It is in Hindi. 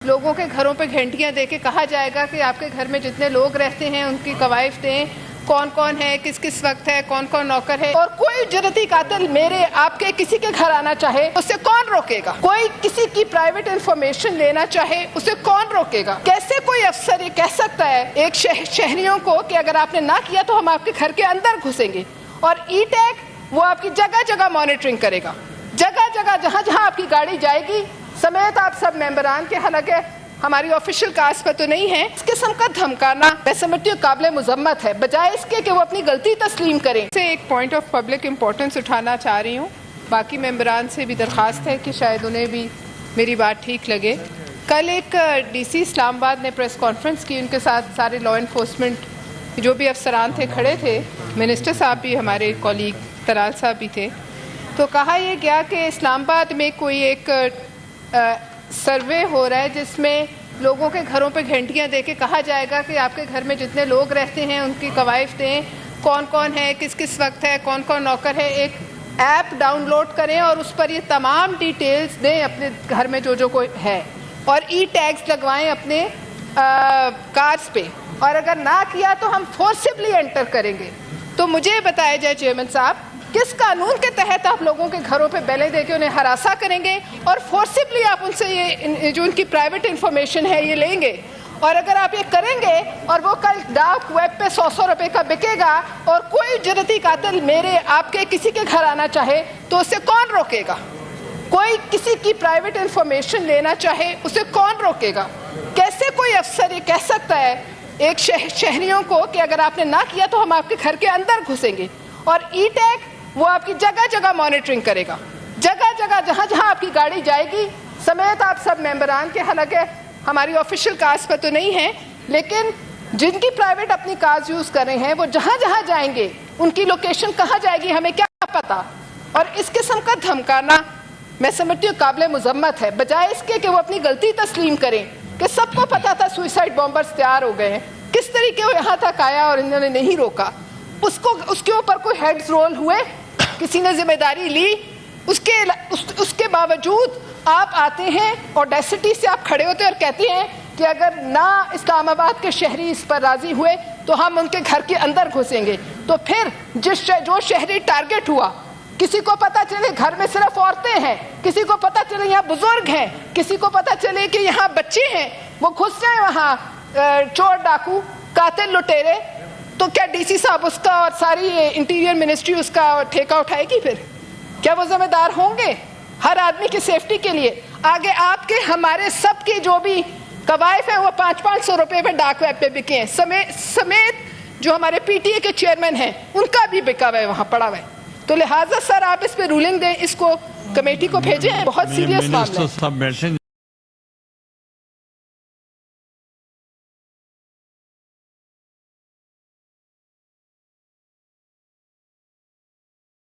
लोगों के घरों पे घंटियां देके कहा जाएगा कि आपके घर में जितने लोग रहते हैं उनकी कवायद दें, कौन कौन है, किस किस वक्त है, कौन कौन नौकर है। और कोई जरती कातिल मेरे आपके किसी के घर आना चाहे उसे कौन रोकेगा? कोई किसी की प्राइवेट इंफॉर्मेशन लेना चाहे उसे कौन रोकेगा? कैसे कोई अफसर ये कह सकता है एक शहरियों को कि अगर आपने ना किया तो हम आपके घर के अंदर घुसेंगे? और ई टैग वो आपकी जगह जगह मॉनिटरिंग करेगा, जगह जगह जहां जहां आपकी गाड़ी जाएगी समेत आप सब मेंबरान के, हालांकि हमारी ऑफिशियल कास्ट पर तो नहीं है, इस किस्म का धमकाना मैं समझती हूँ काबिल मुजम्मत है, बजाय इसके कि वो अपनी गलती तस्लीम करें। से एक पॉइंट ऑफ पब्लिक इंपॉर्टेंस उठाना चाह रही हूँ, बाकी मेंबरान से भी दरख्वास्त है कि शायद उन्हें भी मेरी बात ठीक लगे। कल एक DC इस्लामाबाद ने प्रेस कॉन्फ्रेंस की, उनके साथ सारे लॉ इन्फोर्समेंट जो भी अफसरान थे खड़े थे, मिनिस्टर साहब भी, हमारे कॉलीग तलाल साहब भी थे। तो कहा यह गया कि इस्लामाबाद में कोई एक सर्वे हो रहा है जिसमें लोगों के घरों पे घंटियां देके कहा जाएगा कि आपके घर में जितने लोग रहते हैं उनकी कवायद दें, कौन कौन है, किस किस वक्त है, कौन कौन नौकर है। एक ऐप डाउनलोड करें और उस पर ये तमाम डिटेल्स दें अपने घर में जो जो कोई है, और ई टैग्स लगवाएं अपने कार्स पे, और अगर ना किया तो हम फोर्सिबली एंटर करेंगे। तो मुझे बताया जाए चेयरमैन साहब, किस कानून के तहत आप लोगों के घरों पे बैलें देके उन्हें हरासा करेंगे और फोर्सिबली आप उनसे ये जो उनकी प्राइवेट इंफॉर्मेशन है ये लेंगे? और अगर आप ये करेंगे और वो कल डार्क वेब पे 100 रुपए का बिकेगा और कोई जरती कातिल मेरे आपके किसी के घर आना चाहे तो उसे कौन रोकेगा? कोई किसी की प्राइवेट इंफॉर्मेशन लेना चाहे उसे कौन रोकेगा? कैसे कोई अफसर ये कह सकता है एक शहरियों को कि अगर आपने ना किया तो हम आपके घर के अंदर घुसेंगे? और ई टैग वो आपकी जगह जगह मॉनिटरिंग करेगा, जगह जगह जहां जहां आपकी गाड़ी जाएगी समेत आप सब मेंबरान के, हालांकि हमारी ऑफिशियल कास्ट पर तो नहीं है, लेकिन जिनकी प्राइवेट अपनी कार्स यूज कर रहे हैं वो जहां जहां जाएंगे उनकी लोकेशन कहां जाएगी हमें क्या पता। और इस किस्म का धमकाना मैं समझती हूँ काबिल मुजम्मत है, बजाय इसके कि वो अपनी गलती तस्लीम करें कि सबको पता था सुइसाइड बॉम्बर्स तैयार हो गए हैं, किस तरीके वो यहाँ तक आया और इन्होंने नहीं रोका। उसके ऊपर कोई हेड्स रोल हुए, किसी ने जिम्मेदारी ली, उसके बावजूद आप आते हैं ऑडेसिटी से आप खड़े होते हैं और कहते हैं कि अगर ना इस्लामाबाद के शहरी इस पर राजी हुए तो हम उनके घर के अंदर घुसेंगे। तो फिर जो शहरी टारगेट हुआ, किसी को पता चले घर में सिर्फ औरतें हैं, किसी को पता चले यहाँ बुजुर्ग हैं, किसी को पता चले कि यहाँ बच्चे हैं, वो घुस जाए वहाँ चोर डाकू कातिल लुटेरे, तो क्या DC साहब उसका और सारी इंटीरियर मिनिस्ट्री उसका ठेका उठाएगी? फिर क्या वो जिम्मेदार होंगे हर आदमी की सेफ्टी के लिए? आगे आपके हमारे सबके जो भी कवायद हैं वो 500 रुपए पे डार्क वेब पे बिके हैं, समेत जो हमारे PTA के चेयरमैन हैं उनका भी बिका हुआ है, वहाँ पड़ा हुआ है। तो लिहाजा सर आप इस पे रूलिंग दें, इसको कमेटी को भेजें, बहुत सीरियस मामला है।